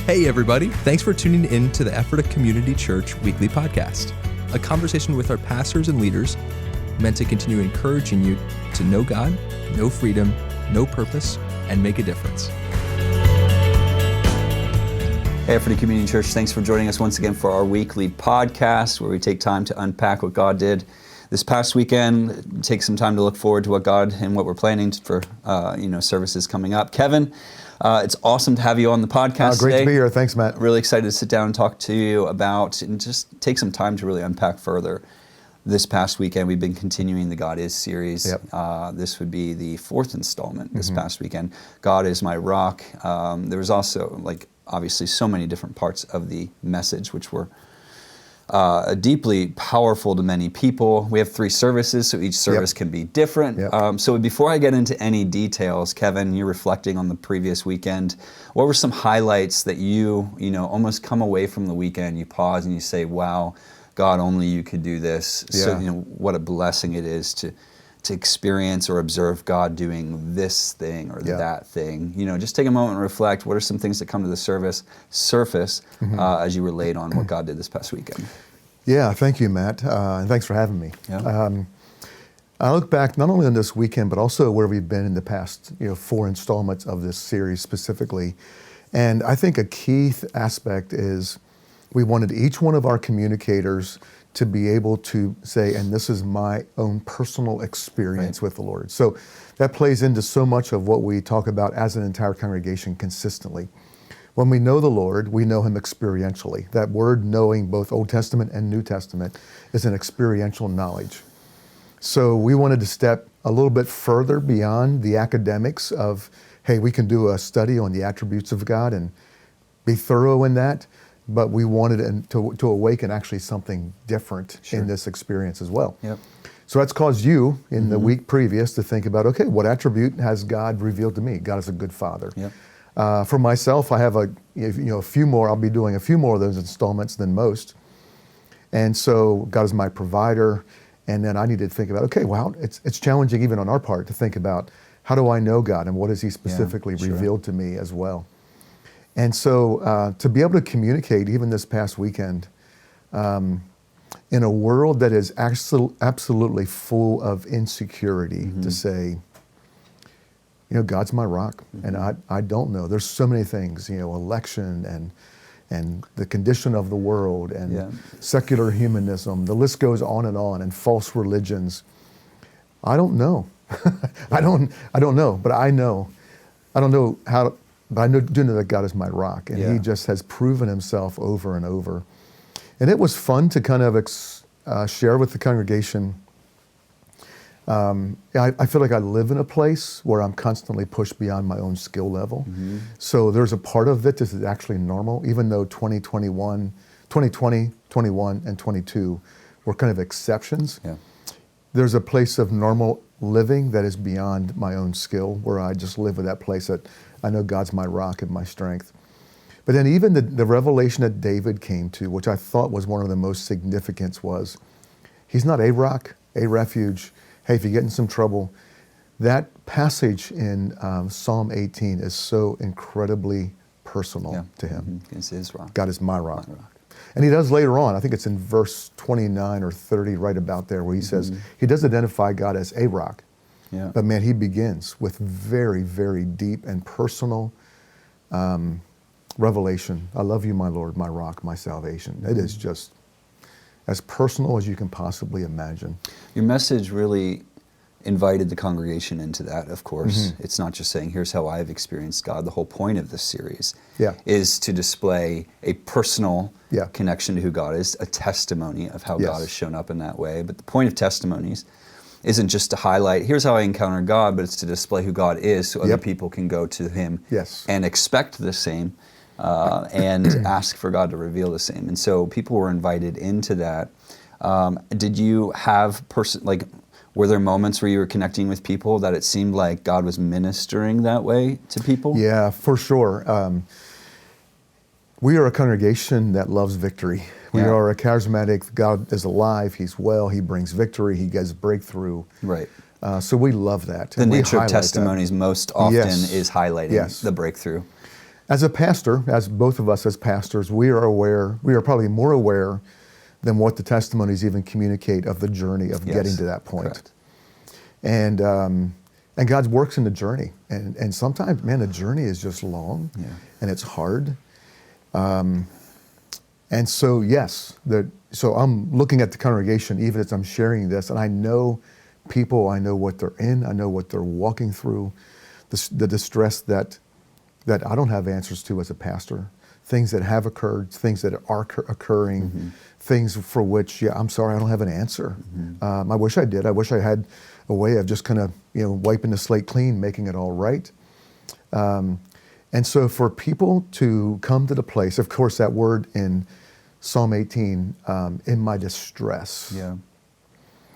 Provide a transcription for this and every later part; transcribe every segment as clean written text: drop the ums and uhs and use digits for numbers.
Hey everybody, thanks for tuning in to the Ephrata Community Church weekly podcast, a conversation with our pastors and leaders meant to continue encouraging you to know God, know freedom, know purpose, and make a difference. Hey, Ephrata Community Church, thanks for joining us once again for our weekly podcast where we take time to unpack what God did this past weekend, take some time to look forward to what God and what we're planning for services coming up. Kevin, it's awesome to have you on the podcast Great today. to be here. Thanks, Matt. Really excited to sit down and talk to you about and just take some time to really unpack further. This past weekend, we've been continuing the God Is series. Yep. This would be the fourth installment this past weekend. God is my rock. There was also, obviously so many different parts of the message, which were deeply powerful to many people. We have 3 services, so each service can be different. Yep. So before I get into any details, Kevin, you're reflecting on the previous weekend. What were some highlights that you almost come away from the weekend, you pause and you say, wow, God, only you could do this. Yeah. So what a blessing it is to experience or observe God doing this thing or that thing. Just take a moment and reflect. What are some things that come to the surface as you relate on what God did this past weekend? Yeah, thank you, Matt, and thanks for having me. Yeah. I look back not only on this weekend, but also where we've been in the past 4 installments of this series specifically. And I think a key aspect is we wanted each one of our communicators to be able to say, and this is my own personal experience with the Lord. So that plays into so much of what we talk about as an entire congregation consistently. When we know the Lord, we know Him experientially. That word knowing, both Old Testament and New Testament, is an experiential knowledge. So we wanted to step a little bit further beyond the academics of, hey, we can do a study on the attributes of God and be thorough in that. But we wanted to awaken actually something different in this experience as well. Yep. So that's caused you in the week previous to think about, okay, what attribute has God revealed to me? God is a good Father. Yep. For myself, I have a few more. I'll be doing a few more of those installments than most. And so God is my provider. And then I needed to think about, okay, wow, it's challenging even on our part to think about how do I know God and what has He specifically revealed to me as well. And so to be able to communicate even this past weekend in a world that is absolutely full of insecurity, to say, God's my rock, and I don't know. There's so many things, election and the condition of the world and secular humanism. The list goes on, and false religions. I don't know. I don't know, but I know. I don't know how. But I do know that God is my rock, and He just has proven Himself over and over. And it was fun to kind of share with the congregation. I feel like I live in a place where I'm constantly pushed beyond my own skill level. So there's a part of it that is actually normal, even though 2020, 21, and 22 were kind of exceptions. Yeah. There's a place of normal living that is beyond my own skill, where I just live with that place that I know God's my rock and my strength. But then even the revelation that David came to, which I thought was one of the most significant, was He's not a rock, a refuge. Hey, if you get in some trouble, that passage in Psalm 18 is so incredibly personal to Him. It's His rock. God is my rock. And He does later on, I think it's in verse 29 or 30, right about there, where He says, He does identify God as a rock. Yeah. But man, He begins with very, very deep and personal revelation. I love you, my Lord, my rock, my salvation. It is just as personal as you can possibly imagine. Your message really invited the congregation into that, of course. It's not just saying, here's how I've experienced God. The whole point of this series is to display a personal connection to who God is, a testimony of how God has shown up in that way. But the point of testimonies isn't just to highlight, here's how I encounter God, but it's to display who God is so other people can go to Him and expect the same and ask for God to reveal the same. And so people were invited into that. Did you have, were there moments where you were connecting with people that it seemed like God was ministering that way to people? Yeah, for sure. We are a congregation that loves victory. We are a charismatic, God is alive, He's well, He brings victory, He gives breakthrough. Right. So we love that. The nature of testimonies most often is highlighting the breakthrough. As a pastor, as both of us as pastors, we are probably more aware than what the testimonies even communicate of the journey of getting to that point. Correct. And God works in the journey. And sometimes, man, the journey is just long and it's hard. And so, yes, so I'm looking at the congregation even as I'm sharing this, and I know people, I know what they're in, I know what they're walking through, the distress that I don't have answers to as a pastor, things that have occurred, things that are occurring, things for which, I'm sorry, I don't have an answer. I wish I did. I wish I had a way of just kind of, wiping the slate clean, making it all right. And so for people to come to the place, of course, that word in Psalm 18, in my distress. Yeah.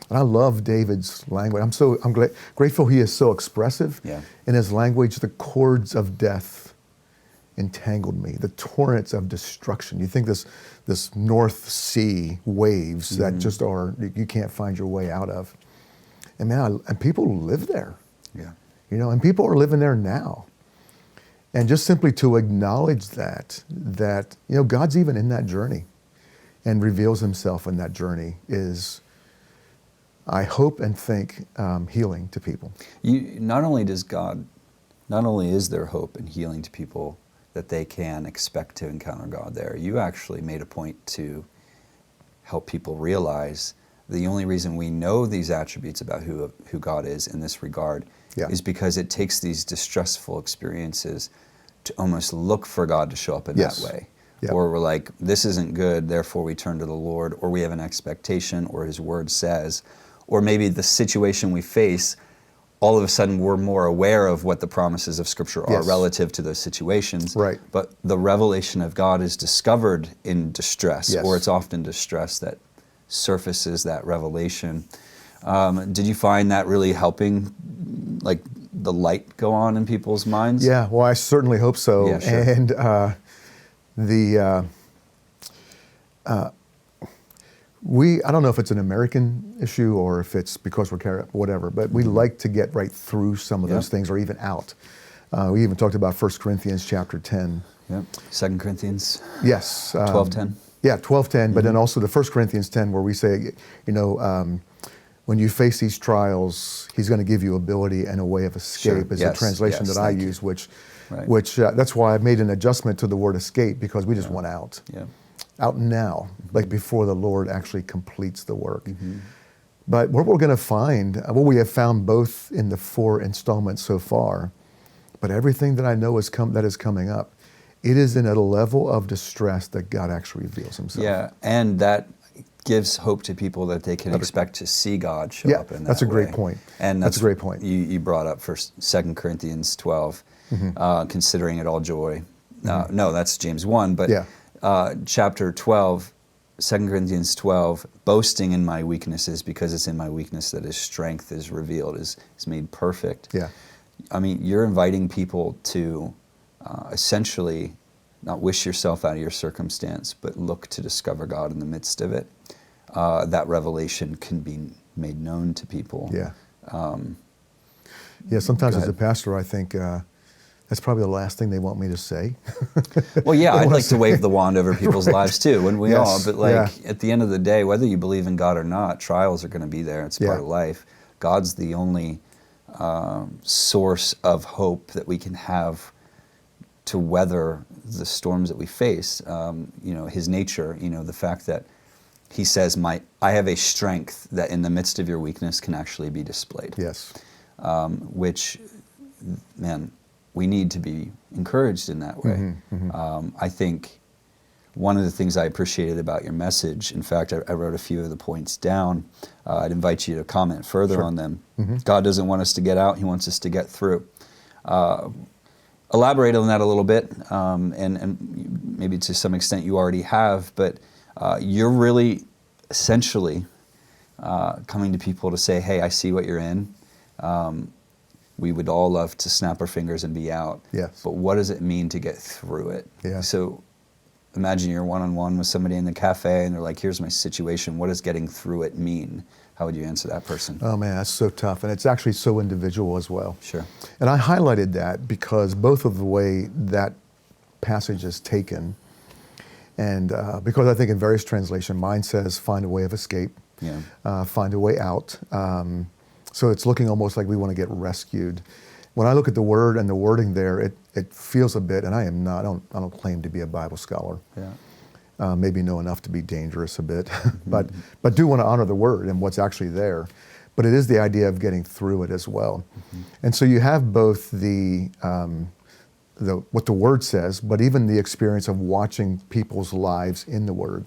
And I love David's language. I'm grateful he is so expressive in his language. The cords of death entangled me, the torrents of destruction. You think this North Sea waves that just you can't find your way out of. And man, and people live there. Yeah. And people are living there now. And just simply to acknowledge that God's even in that journey and reveals himself in that journey is, I hope and think, healing to people. Not only is there hope and healing to people that they can expect to encounter God there, you actually made a point to help people realize the only reason we know these attributes about who God is in this regard is because it takes these distressful experiences to almost look for God to show up in that way. Yep. Or we're like, this isn't good, therefore we turn to the Lord, or we have an expectation, or his word says, or maybe the situation we face, all of a sudden we're more aware of what the promises of Scripture are relative to those situations. Right. But the revelation of God is discovered in distress, or it's often distress that surfaces that revelation. Did you find that really helping, like, the light go on in people's minds? Yeah, well, I certainly hope so. Yeah, sure. And I don't know if it's an American issue or if it's because we're whatever, but we like to get right through some of those things, or even out. We even talked about 1 Corinthians chapter 10. Yep. 2 Corinthians. Yes. 12:10. Yeah, 12:10, but then also the 1 Corinthians 10 where we say, when you face these trials, he's going to give you ability and a way of escape, is a translation that I use, which that's why I've made an adjustment to the word escape, because we just want out. Yeah. Out now, like before the Lord actually completes the work. But what we're going to find, what we have found both in the 4 installments so far, but everything that I know that is coming up, it is in a level of distress that God actually reveals himself. Yeah, and that gives hope to people that they can expect to see God show up in that way. That's a great point. And that's a great point. You brought up for 2 Corinthians 12, considering it all joy. No, that's James 1, but chapter 12, 2 Corinthians 12, boasting in my weaknesses, because it's in my weakness that his strength is revealed, is made perfect. Yeah. I mean, you're inviting people to essentially not wish yourself out of your circumstance, but look to discover God in the midst of it. That revelation can be made known to people. Yeah. Sometimes as a pastor, I think that's probably the last thing they want me to say. Well, yeah, I'd like to wave the wand over people's lives too, wouldn't we all? But at the end of the day, whether you believe in God or not, trials are going to be there. It's part of life. God's the only source of hope that we can have to weather the storms that we face. His nature, the fact that he says, I have a strength that in the midst of your weakness can actually be displayed. Yes. Which, man, we need to be encouraged in that way. I think one of the things I appreciated about your message, in fact, I wrote a few of the points down. I'd invite you to comment further on them. God doesn't want us to get out, he wants us to get through. Elaborate on that a little bit, and maybe to some extent you already have, but you're really essentially coming to people to say, hey, I see what you're in. We would all love to snap our fingers and be out. Yes. But what does it mean to get through it? Yeah. So imagine you're one-on-one with somebody in the cafe and they're like, here's my situation. What does getting through it mean? How would you answer that person? Oh man, that's so tough. And it's actually so individual as well. Sure. And I highlighted that because both of the way that passage is taken. And because I think in various translations, mine says find a way of escape, find a way out. So it's looking almost like we want to get rescued. When I look at the word and the wording there, it feels a bit, and I don't claim to be a Bible scholar. Maybe know enough to be dangerous a bit, but do want to honor the word and what's actually there. But it is the idea of getting through it as well. And so you have both the what the word says, but even the experience of watching people's lives in the word.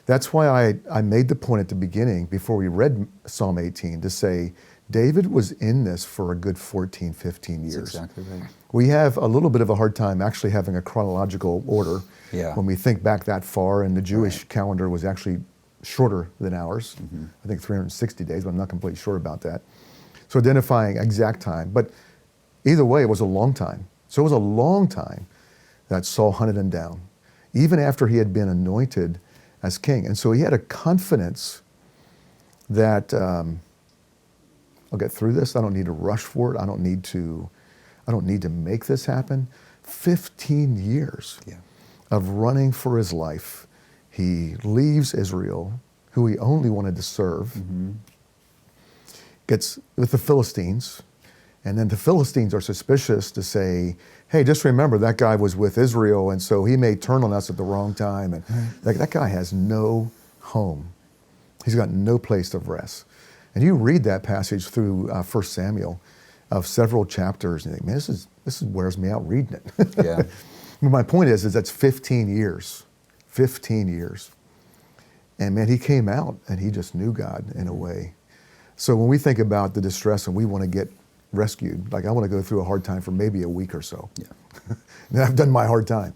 That's why I made the point at the beginning, before we read Psalm 18, to say, David was in this for a good 14, 15 years. That's exactly right. We have a little bit of a hard time actually having a chronological order when we think back that far, and the Jewish calendar was actually shorter than ours. I think 360 days, but I'm not completely sure about that. So identifying exact time, but either way, it was a long time. So it was a long time that Saul hunted him down, even after he had been anointed as king. And so he had a confidence that I'll get through this. I don't need to rush for it. I don't need to make this happen. 15 years of running for his life. He leaves Israel, who he only wanted to serve, gets with the Philistines, and then the Philistines are suspicious to say, hey, just remember that guy was with Israel, and so he may turn on us at the wrong time. And that guy has no home. He's got no place of rest. And you read that passage through 1 Samuel of several chapters, and you think, man, this wears me out reading it. My point is that's 15 years. 15 years. And man, he came out and he just knew God in a way. So when we think about the distress and we want to get rescued, like I want to go through a hard time for maybe a week or so. And I've done my hard time.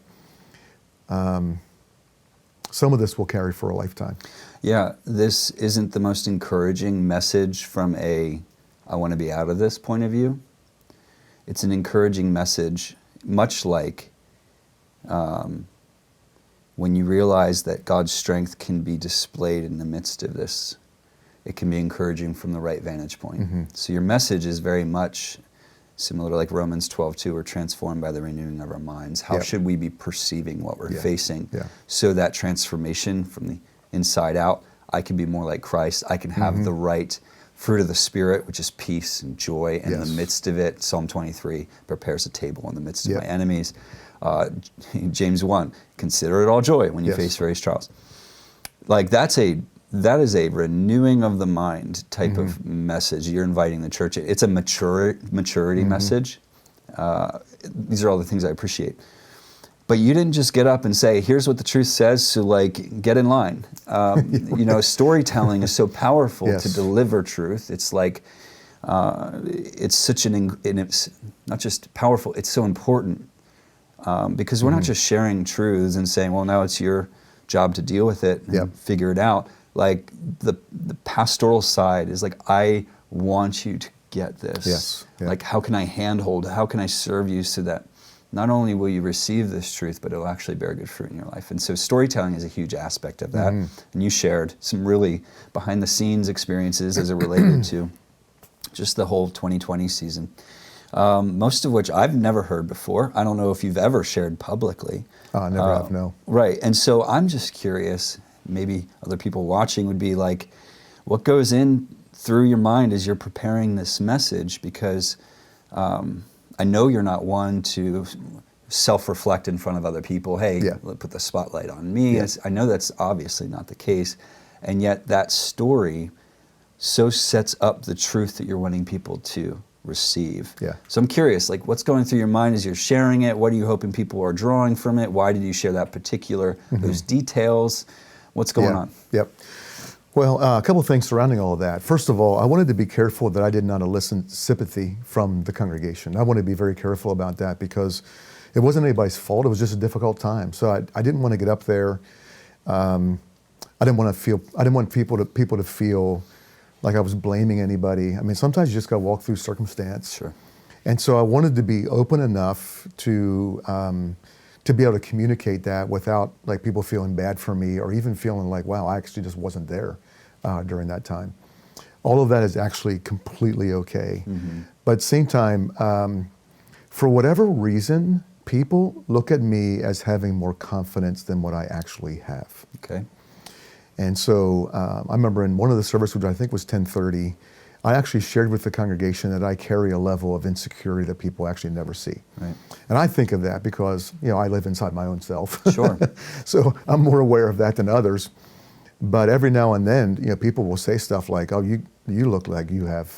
Some of this will carry for a lifetime. Yeah, this isn't the most encouraging message from I want to be out of this point of view. It's an encouraging message, much like when you realize that God's strength can be displayed in the midst of this. It can be encouraging from the right vantage point. So your message is very much similar to like Romans 12:2, we're transformed by the renewing of our minds. How should we be perceiving what we're facing? So that transformation from the inside out, I can be more like Christ. I can have the right fruit of the Spirit, which is peace and joy in the midst of it. Psalm 23 prepares a table in the midst of my enemies. James 1, consider it all joy when you face various trials. Like that is a renewing of the mind type of message. You're inviting the church. It's a maturity message. These are all the things I appreciate. But you didn't just get up and say, here's what the truth says, so like, get in line. You know, storytelling is so powerful to deliver truth. It's like, it's such it's not just powerful, it's so important. Because we're not just sharing truths and saying, well, now it's your job to deal with it and figure it out. Like the pastoral side is like, I want you to get this. Like, how can I handhold? How can I serve you so that not only will you receive this truth, but it'll actually bear good fruit in your life? And so storytelling is a huge aspect of that. And you shared some really behind the scenes experiences as it related to just the whole 2020 season. Most of which I've never heard before. I don't know if you've ever shared publicly. Never have, no. Right, and so I'm just curious, maybe other people watching would be like, what goes in through your mind as you're preparing this message? Because I know you're not one to self-reflect in front of other people. Hey, put the spotlight on me. I know that's obviously not the case, and yet that story so sets up the truth that you're wanting people to receive. So I'm curious, like, what's going through your mind as you're sharing it? What are you hoping people are drawing from it? Why did you share that particular, those details? What's going on? Well, a couple of things surrounding all of that. First of all, I wanted to be careful that I did not elicit sympathy from the congregation. I wanted to be very careful about that because it wasn't anybody's fault. It was just a difficult time. So I didn't want to get up there. I didn't want people to feel like I was blaming anybody. I mean, sometimes you just got to walk through circumstance. And so I wanted to be open enough to be able to communicate that without like people feeling bad for me or even feeling like, wow, I actually just wasn't there during that time. All of that is actually completely okay. But at the same time, for whatever reason, people look at me as having more confidence than what I actually have. Okay. And so I remember in one of the services, which I think was 10:30, I actually shared with the congregation that I carry a level of insecurity that people actually never see. Right. And I think of that because, I live inside my own self. Sure. So I'm more aware of that than others. But every now and then, people will say stuff like, "Oh, you look like you have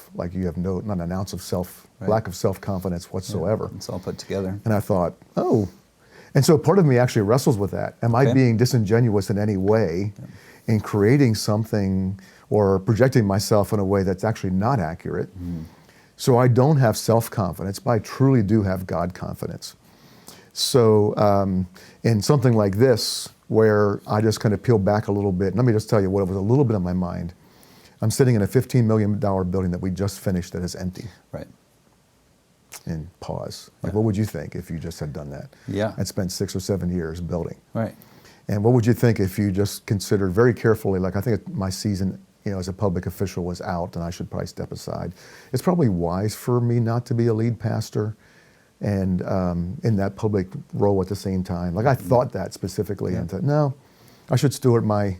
not an ounce of lack of self-confidence whatsoever." Yeah, it's all put together. And I thought, oh. And so part of me actually wrestles with that. Am I being disingenuous in any way in creating something or projecting myself in a way that's actually not accurate? So I don't have self-confidence, but I truly do have God confidence. So in something like this, where I just kind of peel back a little bit, let me just tell you what was a little bit on my mind. I'm sitting in a $15 million building that we just finished that is empty. Right. And pause. Like, what would you think if you just had done that? Yeah. I'd spent 6 or 7 years building. Right. And what would you think if you just considered very carefully, like I think my season, as a public official was out and I should probably step aside. It's probably wise for me not to be a lead pastor and in that public role at the same time. Like I thought that specifically and thought, no, I should steward my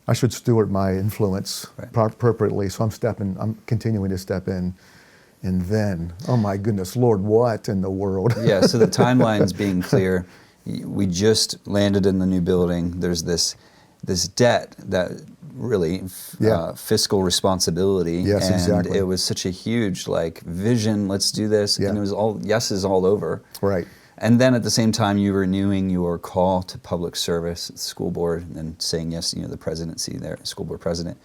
influence appropriately. So I'm continuing to step in. And then, oh my goodness, Lord, what in the world? Yeah, so the timeline's being clear. We just landed in the new building. There's this debt that really fiscal responsibility. Yes, and exactly. it was such a huge vision. Let's do this, and it was all yeses all over. Right. And then at the same time, you were renewing your call to public service at the school board, and then saying yes, the presidency there, school board president.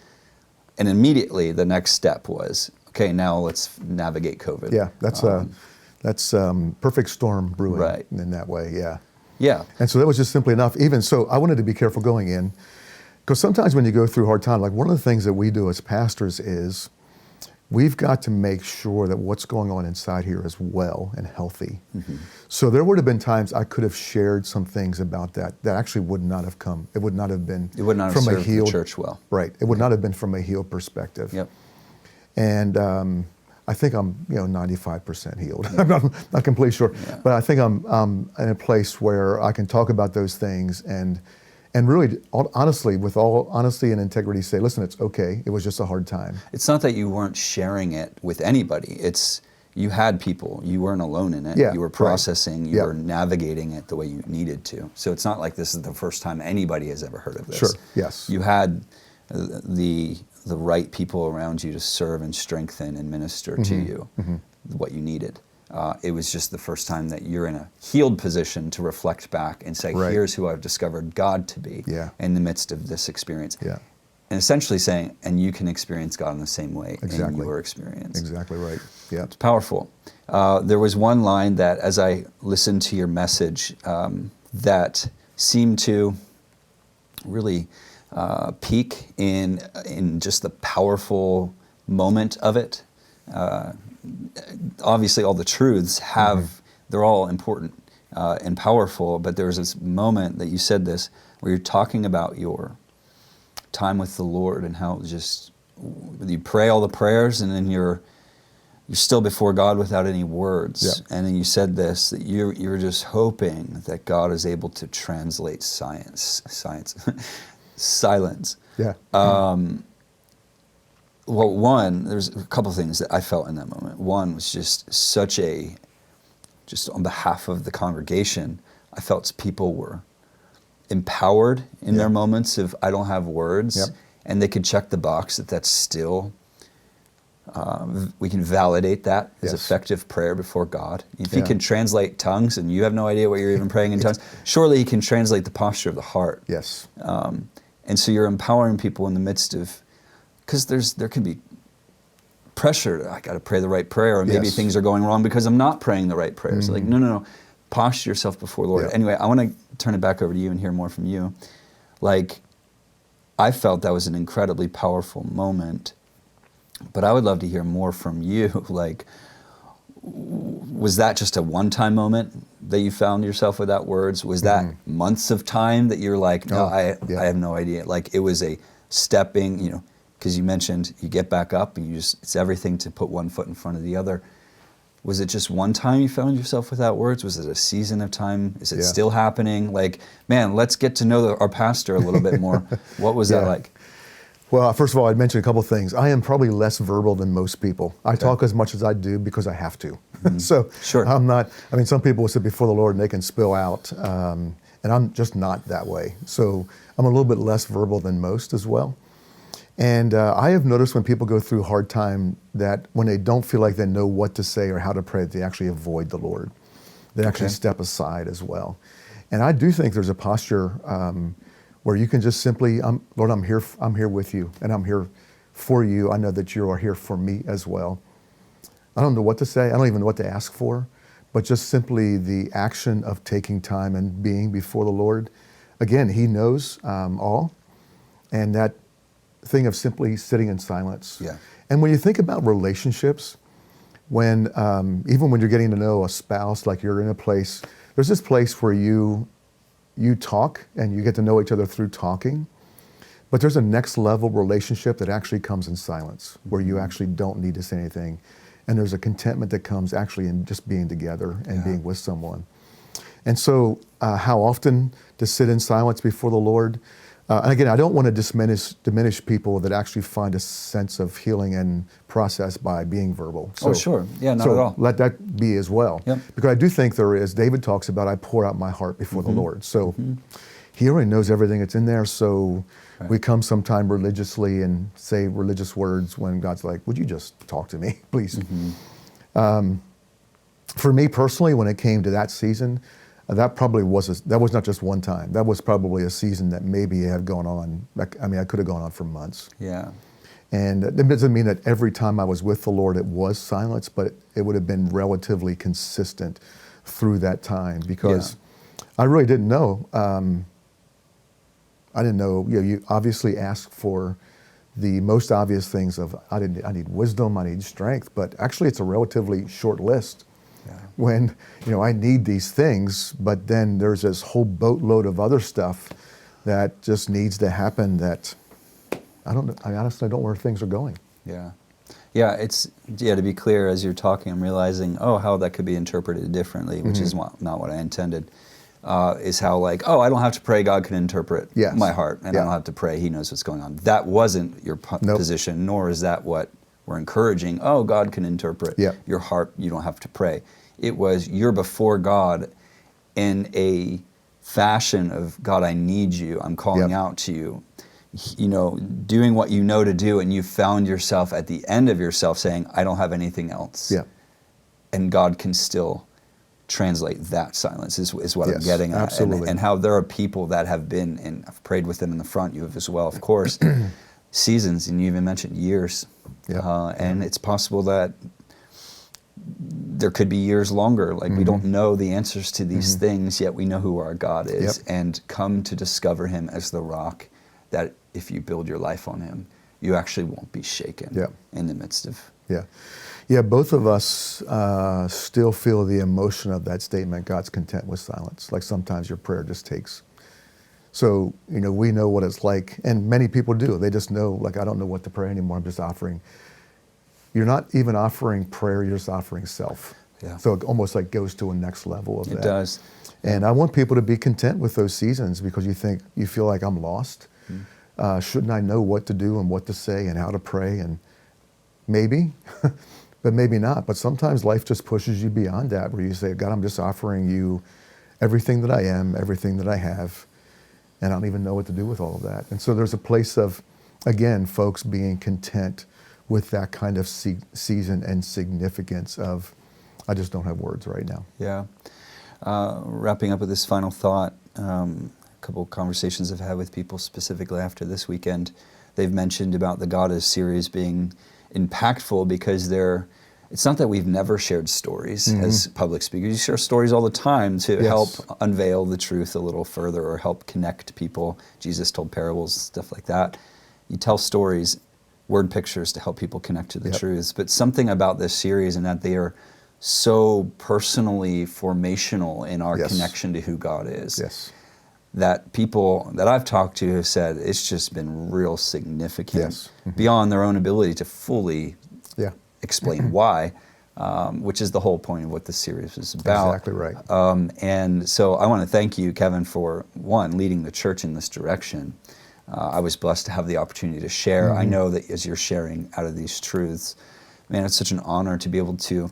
And immediately the next step was, okay, now let's navigate COVID. Yeah, that's perfect storm brewing in that way. Yeah. Yeah. And so that was just simply enough. Even so, I wanted to be careful going in, because sometimes when you go through hard time, like one of the things that we do as pastors is we've got to make sure that what's going on inside here is well and healthy. So there would have been times I could have shared some things about that actually would not have come. It would not have been from a served the church well. Right. It would not have been from a healed perspective. Yep. And I think I'm 95% healed. I'm not completely sure, but I think I'm in a place where I can talk about those things and really honestly, with all honesty and integrity, say, listen, it's okay. It was just a hard time. It's not that you weren't sharing it with anybody. It's you had people. You weren't alone in it. Yeah, you were processing. You were navigating it the way you needed to. So it's not like this is the first time anybody has ever heard of this. Sure. Yes. You had the right people around you to serve and strengthen and minister to you what you needed. It was just the first time that you're in a healed position to reflect back and say, here's who I've discovered God to be in the midst of this experience. Yeah. And essentially saying, and you can experience God in the same way in your experience. Exactly right. Yeah. It's powerful. There was one line that, as I listened to your message, that seemed to really peak in just the powerful moment of it. Obviously, all the truths they're all important and powerful, but there was this moment that you said this, where you're talking about your time with the Lord and how just you pray all the prayers and then you're still before God without any words. Yeah. And then you said this, that you're just hoping that God is able to translate silence. Yeah. Well, one, there's a couple of things that I felt in that moment. One was just just on behalf of the congregation, I felt people were empowered in their moments of, I don't have words, and they could check the box that's still, we can validate that as effective prayer before God. If He can translate tongues and you have no idea what you're even praying in tongues, surely He can translate the posture of the heart. Yes. And so you're empowering people in the midst of, because there can be pressure. I got to pray the right prayer, or maybe things are going wrong because I'm not praying the right prayers. Like, no. Posture yourself before the Lord. Yeah. Anyway, I want to turn it back over to you and hear more from you. Like, I felt that was an incredibly powerful moment, but I would love to hear more from you. Like, was that just a one-time moment that you found yourself without words? Was that months of time that you're like, no, I have no idea. Like, it was a stepping, because you mentioned you get back up and it's everything to put one foot in front of the other. Was it just one time you found yourself without words? Was it a season of time? Is it still happening? Like, man, let's get to know our pastor a little bit more. What was that like? Well, first of all, I'd mention a couple of things. I am probably less verbal than most people. I talk as much as I do because I have to. So I'm not, I mean, some people will sit before the Lord and they can spill out, and I'm just not that way. So I'm a little bit less verbal than most as well. And I have noticed when people go through a hard time that when they don't feel like they know what to say or how to pray, they actually avoid the Lord. They actually step aside as well. And I do think there's a posture where you can just simply, Lord, I'm here with you, and I'm here for you. I know that you are here for me as well. I don't know what to say. I don't even know what to ask for, but just simply the action of taking time and being before the Lord. Again, He knows all, and that thing of simply sitting in silence. Yeah. And when you think about relationships, when even when you're getting to know a spouse, like you're in a place, there's this place where you talk and you get to know each other through talking, but there's a next level relationship that actually comes in silence, where you actually don't need to say anything. And there's a contentment that comes actually in just being together and being with someone. And so how often to sit in silence before the Lord? And again, I don't want to diminish people that actually find a sense of healing and process by being verbal. So, sure. Yeah, not at all. Let that be as well. Yep. Because I do think there is, David talks about, I pour out my heart before the Lord. So He already knows everything that's in there. So we come sometime religiously and say religious words when God's like, would you just talk to me, please? For me personally, when it came to that season, that probably that was not just one time. That was probably a season that maybe had gone on. I mean, I could have gone on for months. Yeah. And it doesn't mean that every time I was with the Lord, it was silence, but it would have been relatively consistent through that time, because I really didn't know. I didn't know, you obviously ask for the most obvious things of, I need wisdom, I need strength, but actually it's a relatively short list. When, I need these things, but then there's this whole boatload of other stuff that just needs to happen that I honestly don't know where things are going. Yeah. Yeah, to be clear, as you're talking, I'm realizing, how that could be interpreted differently, which is not what I intended, is how I don't have to pray, God can interpret my heart, and I don't have to pray, He knows what's going on. That wasn't your position, nor is that what we're encouraging. God can interpret your heart, you don't have to pray. It was, you're before God in a fashion of, God, I need you, I'm calling out to you, doing what you know to do, and you found yourself at the end of yourself saying, I don't have anything else. And God can still translate that silence, is what I'm getting at. Absolutely. And how there are people that have been, and I've prayed with them in the front, you have as well, of course, seasons, and you even mentioned years. And it's possible that there could be years longer, we don't know the answers to these things, yet we know who our God is, and come to discover Him as the rock that if you build your life on Him, you actually won't be shaken in the midst of. Both of us still feel the emotion of that statement, God's content with silence. Like sometimes your prayer just takes. So, we know what it's like, and many people do. They just know, I don't know what to pray anymore, I'm just offering. You're not even offering prayer, you're just offering self. So it almost goes to a next level of that. It does. And I want people to be content with those seasons, because you feel like I'm lost. Shouldn't I know what to do and what to say and how to pray? And maybe, but maybe not. But sometimes life just pushes you beyond that, where you say, God, I'm just offering you everything that I am, everything that I have, and I don't even know what to do with all of that. And so there's a place of, again, folks being content with that kind of season and significance of, I just don't have words right now. Yeah. Wrapping up with this final thought, a couple of conversations I've had with people specifically after this weekend, they've mentioned about the God is series being impactful because it's not that we've never shared stories as public speakers. You share stories all the time to help unveil the truth a little further or help connect people. Jesus told parables, stuff like that. You tell stories, word pictures to help people connect to the truths. But something about this series, and that they are so personally formational in our connection to who God is, that people that I've talked to have said it's just been real significant beyond their own ability to fully explain why, which is the whole point of what this series is about. Exactly right. And so I want to thank you, Kevin, for, one, leading the church in this direction. I was blessed to have the opportunity to share. I know that as you're sharing out of these truths, man, it's such an honor to be able to,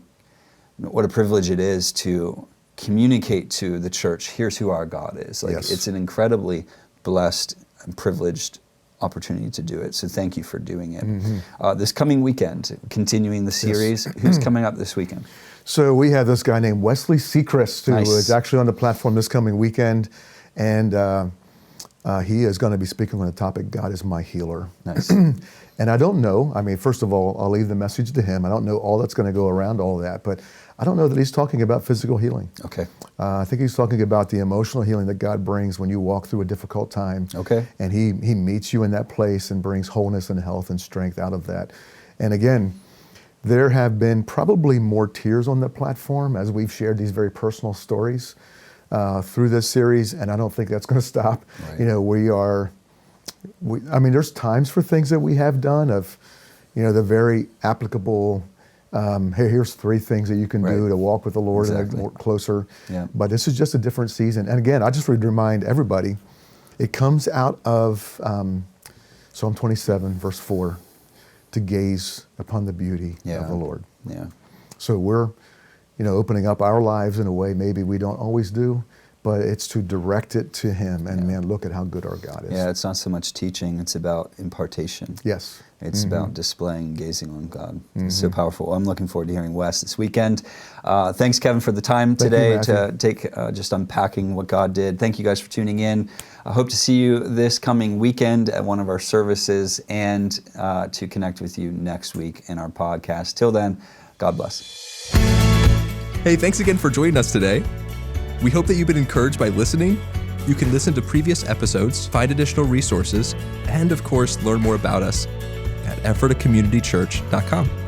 what a privilege it is to communicate to the church, here's who our God is. Like, it's an incredibly blessed and privileged opportunity to do it. So thank you for doing it. This coming weekend, continuing the series, who's coming up this weekend? So we have this guy named Wesley Seacrest, who is actually on the platform this coming weekend. And he is going to be speaking on the topic, God is my healer. Nice. And I don't know, I mean, first of all, I'll leave the message to him. I don't know all that's going to go around all that, but I don't know that he's talking about physical healing. Okay. I think he's talking about the emotional healing that God brings when you walk through a difficult time. Okay. And he meets you in that place and brings wholeness and health and strength out of that. And again, there have been probably more tears on the platform as we've shared these very personal stories through this series, and I don't think that's going to stop. Right. You know, I mean, there's times for things that we have done of, you know, the very applicable, hey, here's 3 things that you can do to walk with the Lord and more closer. Yeah. But this is just a different season. And again, I just would remind everybody, it comes out of Psalm 27, verse 4, to gaze upon the beauty of the Lord. Yeah. So we're, you know, opening up our lives in a way maybe we don't always do, but it's to direct it to Him. And man, look at how good our God is. Yeah, it's not so much teaching, it's about impartation. Yes. It's about displaying and gazing on God. It's so powerful. I'm looking forward to hearing Wes this weekend. Thanks, Kevin, for the time today to take just unpacking what God did. Thank you guys for tuning in. I hope to see you this coming weekend at one of our services and to connect with you next week in our podcast. Till then, God bless. Hey, thanks again for joining us today. We hope that you've been encouraged by listening. You can listen to previous episodes, find additional resources, and of course, learn more about us at EphphatahCommunityChurch.com.